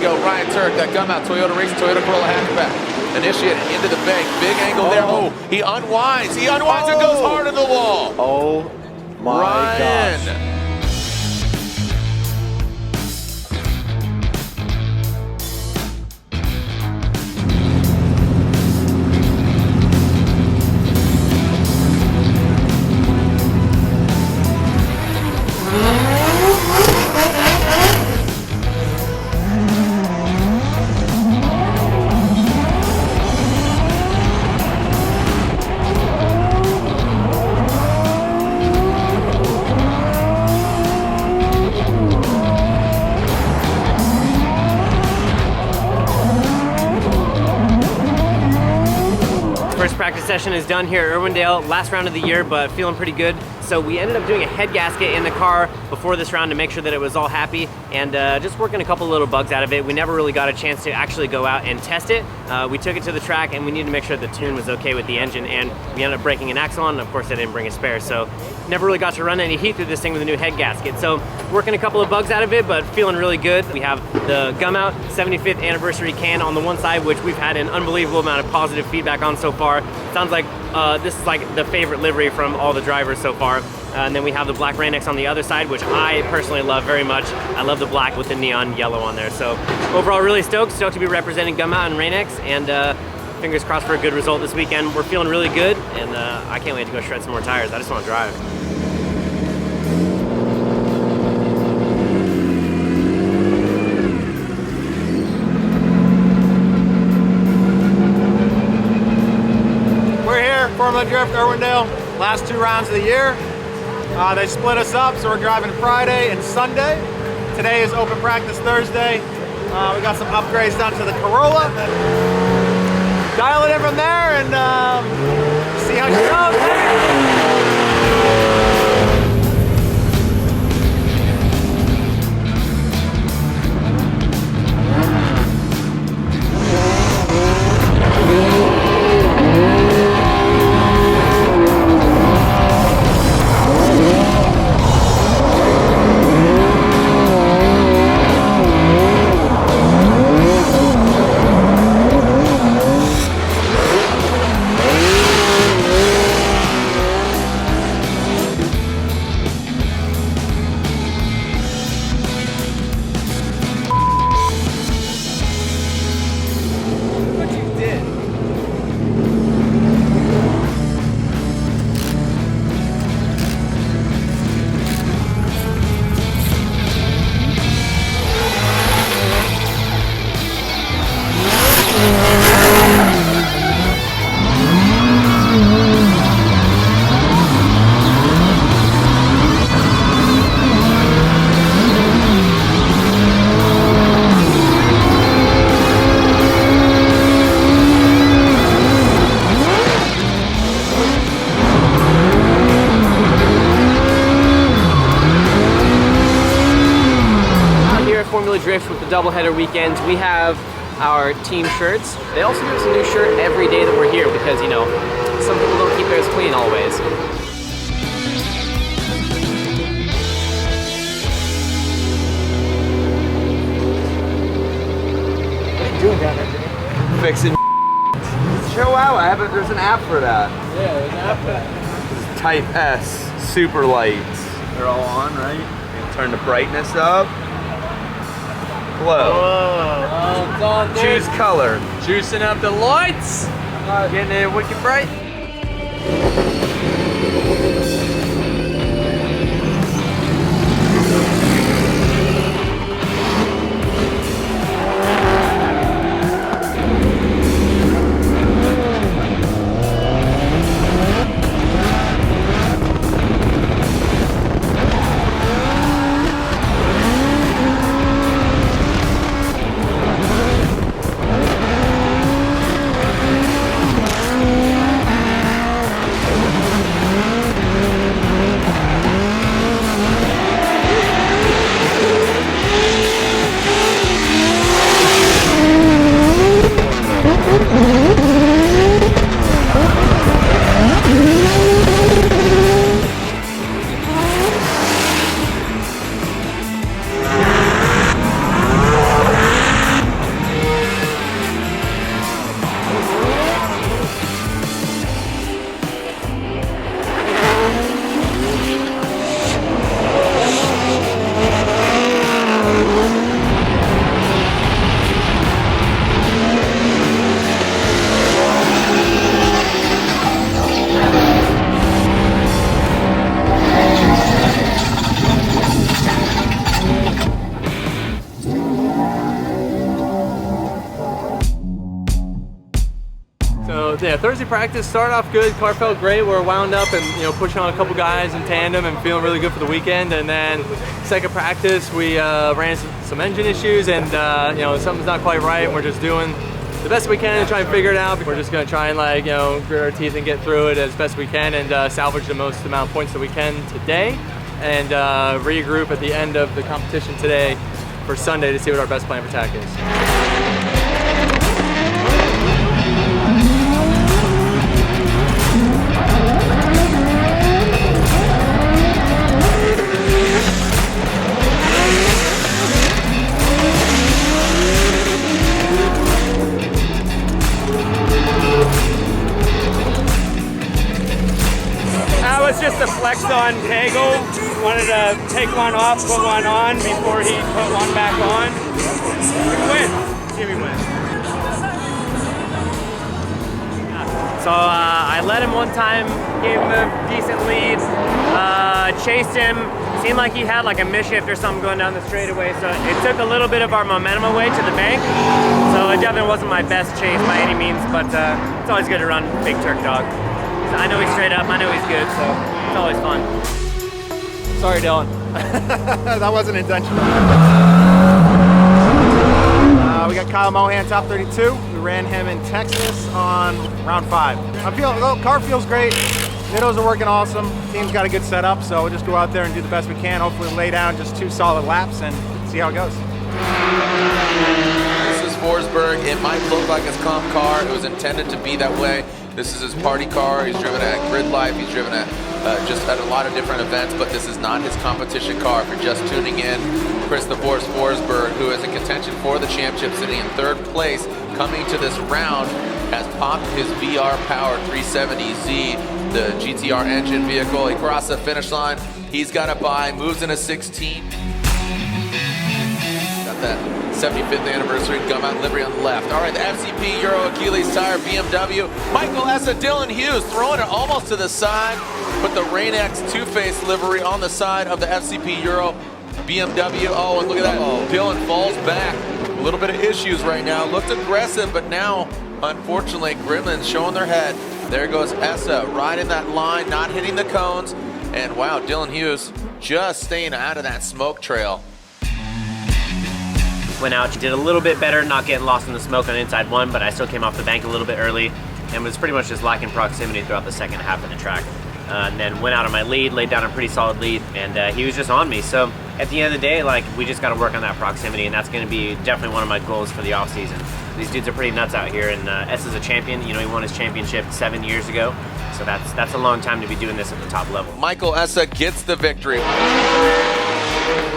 go. Ryan Tuerck'd, that Gumout Toyota Racing Toyota Corolla hatchback. Initiate into the bank. Big angle there. Oh, he unwinds. He unwinds and goes hard in the wall. Oh my gosh. First practice session is done here at Irwindale, last round of the year, but feeling pretty good. So we ended up doing a head gasket in the car before this round to make sure that it was all happy, and just working a couple little bugs out of it. We never really got a chance to actually go out and test it. We took it to the track and we needed to make sure the tune was okay with the engine, and we ended up breaking an axle on, and of course I didn't bring a spare, so never really got to run any heat through this thing with a new head gasket. So working a couple of bugs out of it, but feeling really good. We have the Gumout 75th anniversary can on the one side, which we've had an unbelievable amount of positive feedback on so far. Sounds like this is like the favorite livery from all the drivers so far. And then we have the black Rain-X on the other side, which I personally love very much. I love the black with the neon yellow on there. So overall, really stoked to be representing Gumout and Rain-X, and fingers crossed for a good result this weekend. We're feeling really good, and I can't wait to go shred some more tires. I just want to drive. We're here, Formula Drift, Irwindale, last 2 rounds of the year. They split us up, so we're driving Friday and Sunday. Today is open practice Thursday. We got some upgrades done to the Corolla. Dial it in from there and see how she goes. Drift with the doubleheader weekends, we have our team shirts. They also give us a new shirt every day that we're here because, you know, some people don't keep theirs clean always. What are you doing down there, Jimmy? Fixing chill out. There's an app for that. Yeah, there's an app for that. Type S, super lights. They're all on, right? You turn the brightness up. Glow. Oh, it's on, dude. Choose color. Juicing up the lights. Getting it wicked bright. yeah, Thursday practice started off good. Car felt great. We're wound up and pushing on a couple guys in tandem and feeling really good for the weekend. And then second practice, we ran some engine issues and something's not quite right. And we're just doing the best we can and try and figure it out. We're just gonna try and grit our teeth and get through it as best we can and salvage the most amount of points that we can today and regroup at the end of the competition today for Sunday to see what our best plan of attack is. That was just a flex on Kegel. Wanted to take one off, put one on before he put one back on. Win. Give me win. So I led him one time, gave him a decent lead, chased him. Seemed like he had like a misshift or something going down the straightaway, so it took a little bit of our momentum away to the bank. So it definitely wasn't my best chase by any means, but it's always good to run Big Turk Dog. I know he's straight up, I know he's good, so it's always fun. Sorry, Dylan. That wasn't intentional. We got Kyle Mohan, top 32. We ran him in Texas on round 5. The car feels great. Nittos are working awesome. Team's got a good setup, so we'll just go out there and do the best we can. Hopefully lay down just 2 solid laps and see how it goes. This is Forsberg. It might look like his comp car. It was intended to be that way. This is his party car. He's driven at Grid Life. He's driven at just at a lot of different events, but this is not his competition car. If you're just tuning in, Chris the Force Forsberg, who is in contention for the championship, sitting in 3rd place, coming to this round, has popped his VR-powered 370Z, the GTR engine vehicle. He crossed the finish line. He's got a bye, moves in a 16. Got that 75th anniversary Gumout livery on the left. All right, the FCP Euro Achilles tire BMW. Michael Essa, Dylan Hughes throwing it almost to the side. Put the Rain-X two-face livery on the side of the FCP Euro BMW. Oh, and look at that. Dylan falls back. A little bit of issues right now. Looked aggressive, but now, unfortunately, Gremlin's showing their head. There goes Essa, right in that line, not hitting the cones. And wow, Dylan Hughes just staying out of that smoke trail. Went out, did a little bit better, not getting lost in the smoke on inside 1, but I still came off the bank a little bit early and was pretty much just lacking proximity throughout the second half of the track. And then went out on my lead, laid down a pretty solid lead, and he was just on me. So at the end of the day, we just got to work on that proximity, and that's going to be definitely one of my goals for the off season. These dudes are pretty nuts out here, and S is a champion. He won his championship 7 years ago, so that's a long time to be doing this at the top level. Michael Essa gets the victory.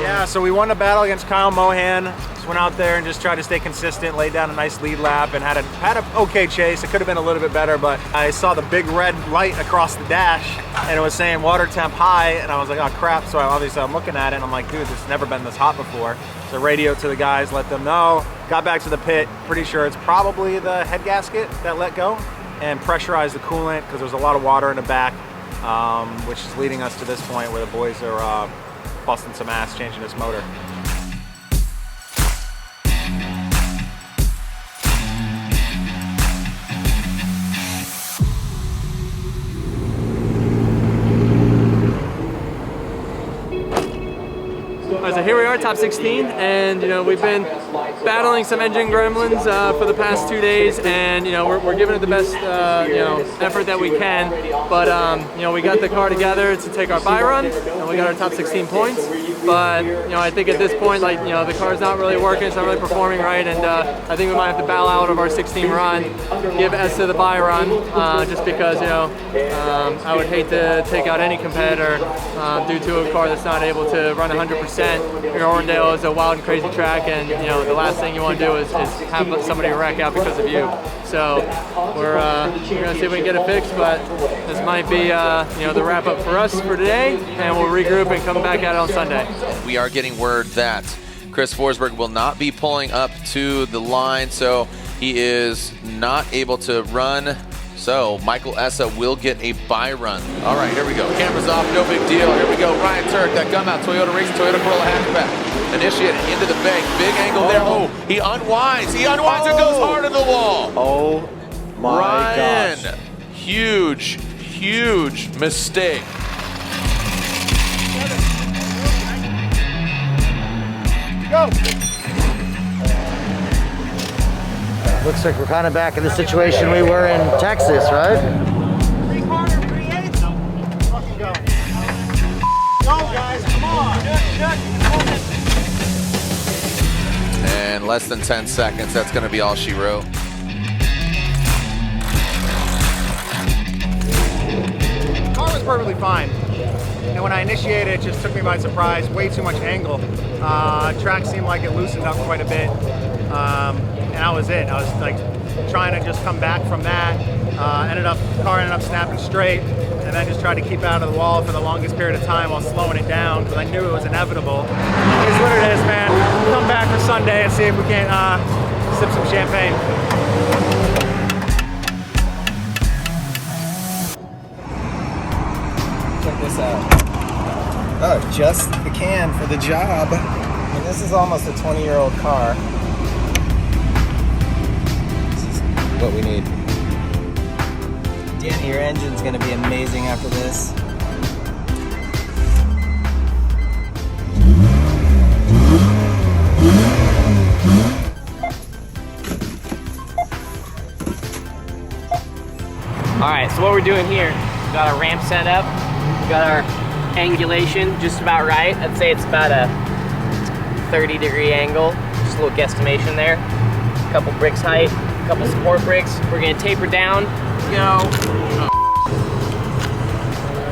Yeah, so we won the battle against Kyle Mohan. Just went out there and just tried to stay consistent, laid down a nice lead lap, and had an okay chase. It could have been a little bit better, but I saw the big red light across the dash, and it was saying water temp high, and I was like, oh crap. So I'm looking at it, and I'm like, dude, this has never been this hot before. So radioed to the guys, let them know. Got back to the pit, pretty sure it's probably the head gasket that let go, and pressurized the coolant because there's a lot of water in the back, which is leading us to this point where the boys are busting some ass changing this motor. So here we are, top 16, and we've been battling some engine gremlins for the past 2 days, and we're giving it the best effort that we can. But we got the car together to take our bye run, and we got our top 16 points. But I think at this point, the car's not really working, it's not really performing right, and I think we might have to bow out of our 16 run, give Essa the bye run, just because I would hate to take out any competitor due to a car that's not able to run 100%. Irwindale is a wild and crazy track, and the last thing you want to do is have somebody wreck out because of you. So we're gonna see if we can get it fixed, but this might be the wrap up for us for today, and we'll regroup and come back at it on Sunday. We are getting word that Chris Forsberg will not be pulling up to the line, so he is not able to run. So Michael Essa will get a bye run. All right, here we go. Cameras off, no big deal. Here we go. Ryan Tuerck'd, that Gumout Toyota Racing Toyota Corolla hatchback. Initiated into the bank. Big angle there. Oh, he unwinds. He unwinds and goes hard in the wall. Oh my Ryan, gosh. huge mistake. Go! Looks like we're kind of back in the situation we were in Texas, right? 3/4, 3/8. Fucking go. Go, guys, come on. And less than 10 seconds, that's gonna be all she wrote. Car was perfectly fine. And when I initiated, it just took me by surprise. Way too much angle. Track seemed like it loosened up quite a bit. And that was it. I was like trying to just come back from that. Car ended up snapping straight, and then just tried to keep out of the wall for the longest period of time while slowing it down because I knew it was inevitable. It's what it is, man. Come back for Sunday and see if we can sip some champagne. Check this out. Oh, just the can for the job. And this is almost a 20-year-old car. This is what we need. Danny, your engine's gonna be amazing after this. All right, so what we're doing here, we got our ramp set up, we got our angulation just about right. I'd say it's about a 30-degree angle, just a little guesstimation there. A couple bricks height, a couple support bricks. We're gonna taper down, go.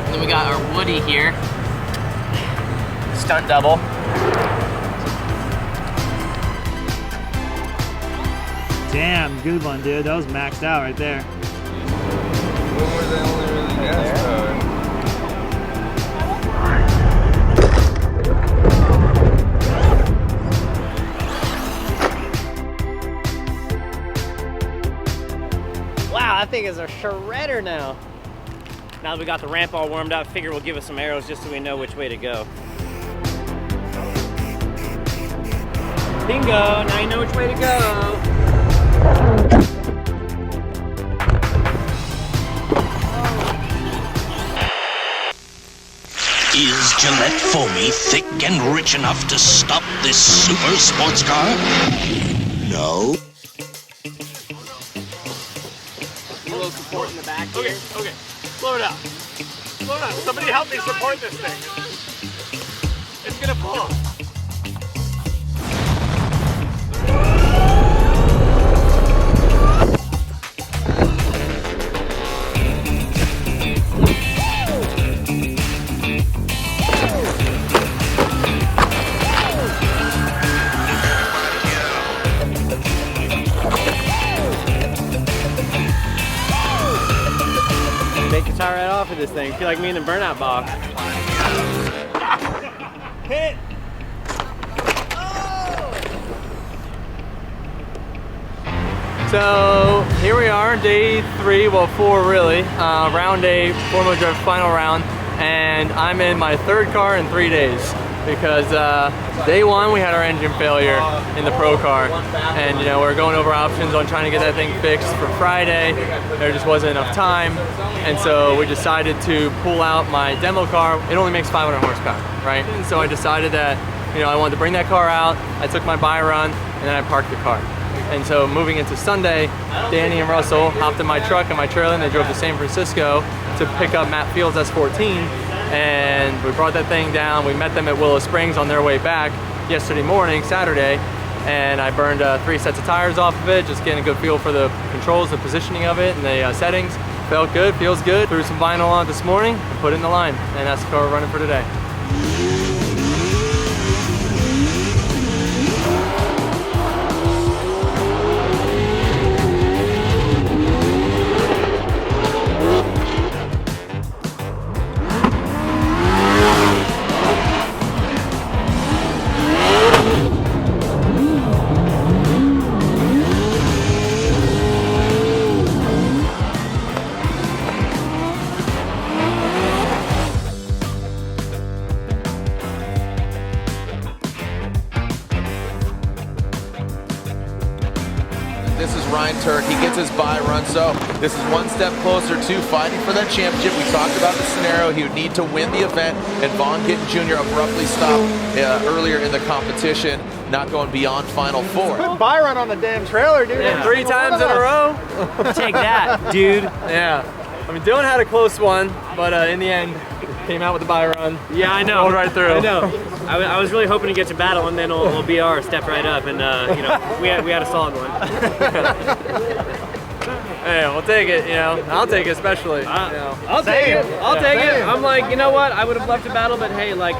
And then we got our Woody here, stunt double. Damn, good one, dude. That was maxed out right there. When were they only really gas powered? Wow, that thing is a shredder now. Now that we got the ramp all warmed up, figure we'll give us some arrows just so we know which way to go. Bingo, now you know which way to go. Is Gillette Foamy thick and rich enough to stop this super sports car? No. A little support in the back here. Okay. Slow it down. Slow down. Somebody help me support this thing. It's gonna pull. Take your tire right off of this thing. Feel like me in the burnout box. Hit! So here we are, day 3, well 4 really, round 8, 4-wheel drive final round, and I'm in my 3rd car in 3 days because day 1 we had our engine failure in the pro car, and you know we're going over options on trying to get that thing fixed for Friday. There just wasn't enough time, and so we decided to pull out my demo car. It only makes 500 horsepower, right? And so I decided that I wanted to bring that car out. I took my buy run and then I parked the car. And so moving into Sunday, Danny and Russell hopped in my truck and my trailer and they drove to San Francisco to pick up Matt Fields' S14. And we brought that thing down. We met them at Willow Springs on their way back yesterday morning, Saturday. And I burned 3 sets of tires off of it, just getting a good feel for the controls, the positioning of it, and the settings. Felt good, feels good. Threw some vinyl on it this morning and put it in the line. And that's the car we're running for today. This is Ryan Tuerck'd. He gets his bye run, so this is one step closer to fighting for that championship. We talked about the scenario. He would need to win the event, and Von Gittin Jr. abruptly stopped earlier in the competition, not going beyond Final Four. Good bye run on the damn trailer, dude. Yeah, 3 times in a row. Take that, dude. Yeah. I mean, Dylan had a close one, but in the end, came out with the bye run. Yeah, I know. Rolled right through. I know. I was really hoping to get to battle, and then old BR stepped right up, and you know, we had a solid one. Hey, we'll take it. You know, I'll take it especially. You know. I'll take it. I'll take it. I'm like, you know what? I would have loved to battle, but hey, like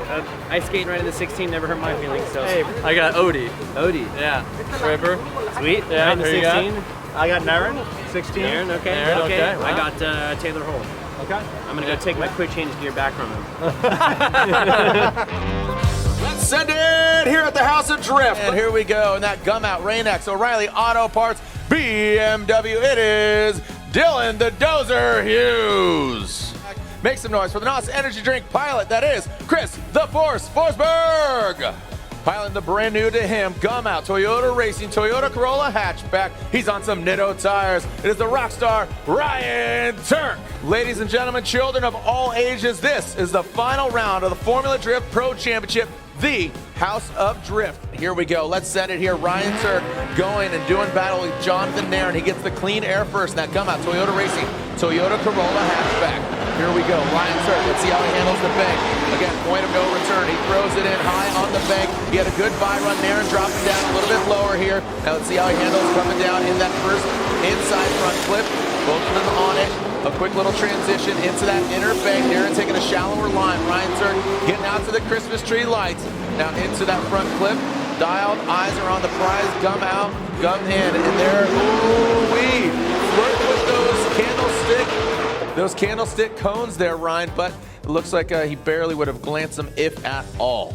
ice skating right in the 16 never hurt my feelings. So Hey, I got Odie. yeah, Ripper. sweet. Yeah, Right in the there you go. 16. I got Naren, 16. Aaron, okay. Aaron, okay, I wow. got Taylor Hole. Okay. I'm gonna go take my quick change gear back from him. Let's send it here at the House of Drift. And here we go in that Gumout, Rain-X, O'Reilly Auto Parts, BMW. It is Dylan the Dozer Hughes. Make some noise for the NOS Energy Drink pilot. That is Chris the Force Forsberg. Piloting the brand new to him, Gumout, Toyota Racing, Toyota Corolla hatchback. He's on some Nitto tires. It is the rock star, Ryan Tuerck'd. Ladies and gentlemen, children of all ages, this is the final round of the Formula Drift Pro Championship, the House of Drift. Here we go. Let's send it here. Ryan Tuerck'd going and doing battle with Jonathan Naren. He gets the clean air first. That Gumout, Toyota Racing, Toyota Corolla hatchback. Here we go. Ryan Tuerck'd. Let's see how he handles the bank. Again, point of no return. He throws it in high on the bank. He had a good bye run. Naren dropping down a little bit lower here. Now let's see how he handles coming down in that first inside front flip. Both of them on it. A quick little transition into that inner bank. Naren taking a shallower line. Ryan Tuerck'd getting out to the Christmas tree lights. Now into that front clip. Dialed. Eyes are on the prize. Gum out. Gum in. And there. Ooh-wee. Flirt with those candlestick cones there, Ryan, but it looks like he barely would have glanced them, if at all.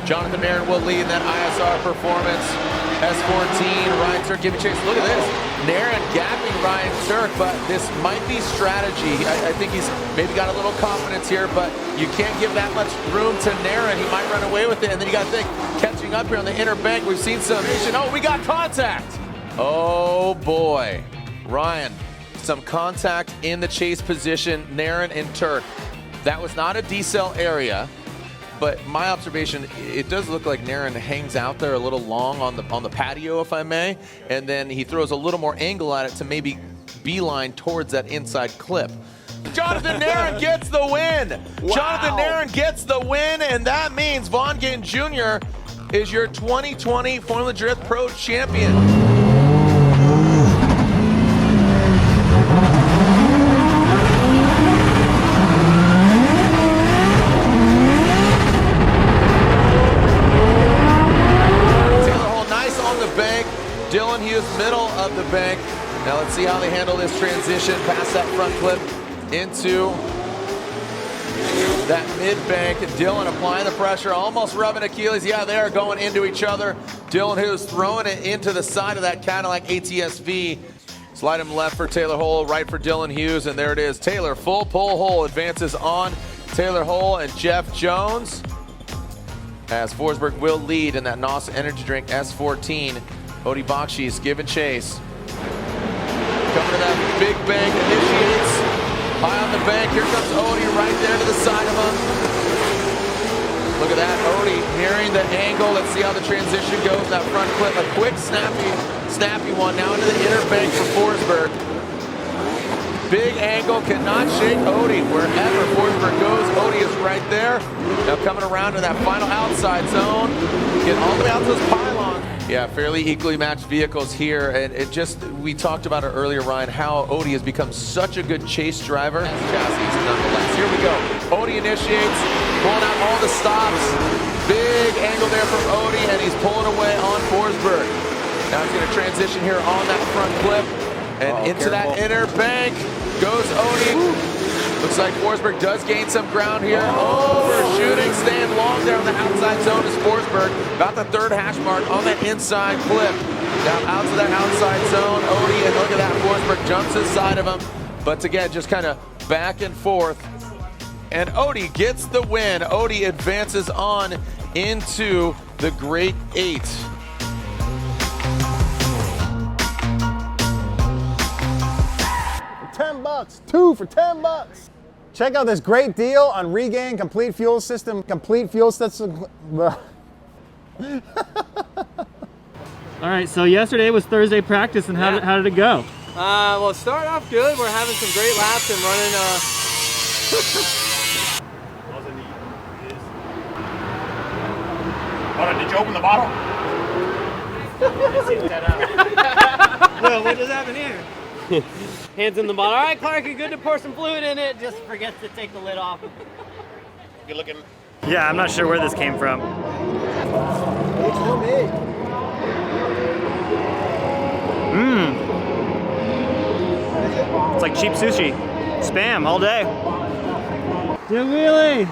Jonathan Naren will lead that ISR performance. S14, Ryan Tuerck'd giving chase. Look at this. Naren gapping Ryan Tuerck'd, but this might be strategy. I think he's maybe got a little confidence here, but you can't give that much room to Naren. He might run away with it, and then you got to think, catching up here on the inner bank, we've seen some. Oh, we got contact. Oh, boy. Ryan, some contact in the chase position, Naren and Tuerck'd. That was not a decel area. But my observation, it does look like Naren hangs out there a little long on the patio, if I may, and then he throws a little more angle at it to maybe beeline towards that inside clip. Jonathan Naren gets the win. Wow. Jonathan Naren gets the win, and that means Von Gittin Jr. is your 2020 Formula Drift Pro Champion. Dylan Hughes, middle of the bank. Now let's see how they handle this transition past that front clip into that mid-bank. Dylan applying the pressure, almost rubbing Achilles. Yeah, they are going into each other. Dylan Hughes throwing it into the side of that Cadillac ATS-V. Slide him left for Taylor Hole, right for Dylan Hughes, and there it is. Taylor, full pull. Hole advances on Taylor Hole and Jeff Jones, as Forsberg will lead in that NOS Energy Drink S14. Odie Bakshis giving chase. Coming to that big bank, initiates. High on the bank, here comes Odie right there to the side of him. Look at that, Odie nearing the angle. Let's see how the transition goes. That front clip, a quick, snappy one. Now into the inner bank for Forsberg. Big angle, cannot shake Odie. Wherever Forsberg goes, Odie is right there. Now coming around to that final outside zone. Getting all the way out to his pylon. Yeah, fairly equally matched vehicles here, and it just, we talked about it earlier, Ryan, how Odie has become such a good chase driver. Chassis nonetheless. Here we go. Odie initiates, pulling out all the stops. Big angle there from Odie, and he's pulling away on Forsberg. Now he's going to transition here on that front clip, and into that inner bank goes Odie. Looks like Forsberg does gain some ground here. Overshooting, staying long there on the outside zone is Forsberg. About the third hash mark on that inside clip. Down out to that outside zone. Odie, and look at that, Forsberg jumps inside of him. But again, just kind of back and forth. And Odie gets the win. Odie advances on into the Great 8. 2 for 10 bucks. Check out this great deal on Regain Complete Fuel System. Complete Fuel System. All right, so yesterday was Thursday practice, and how did it go? Well, it started off good. We're having some great laps and running. Did you open the bottle? Well, what just happened here? Hands in the bottle. All right, Clark, you're good to pour some fluid in it. Just forget to take the lid off. Good looking. Yeah, I'm not sure where this came from. It's like cheap sushi. Spam all day. Do a wheelie.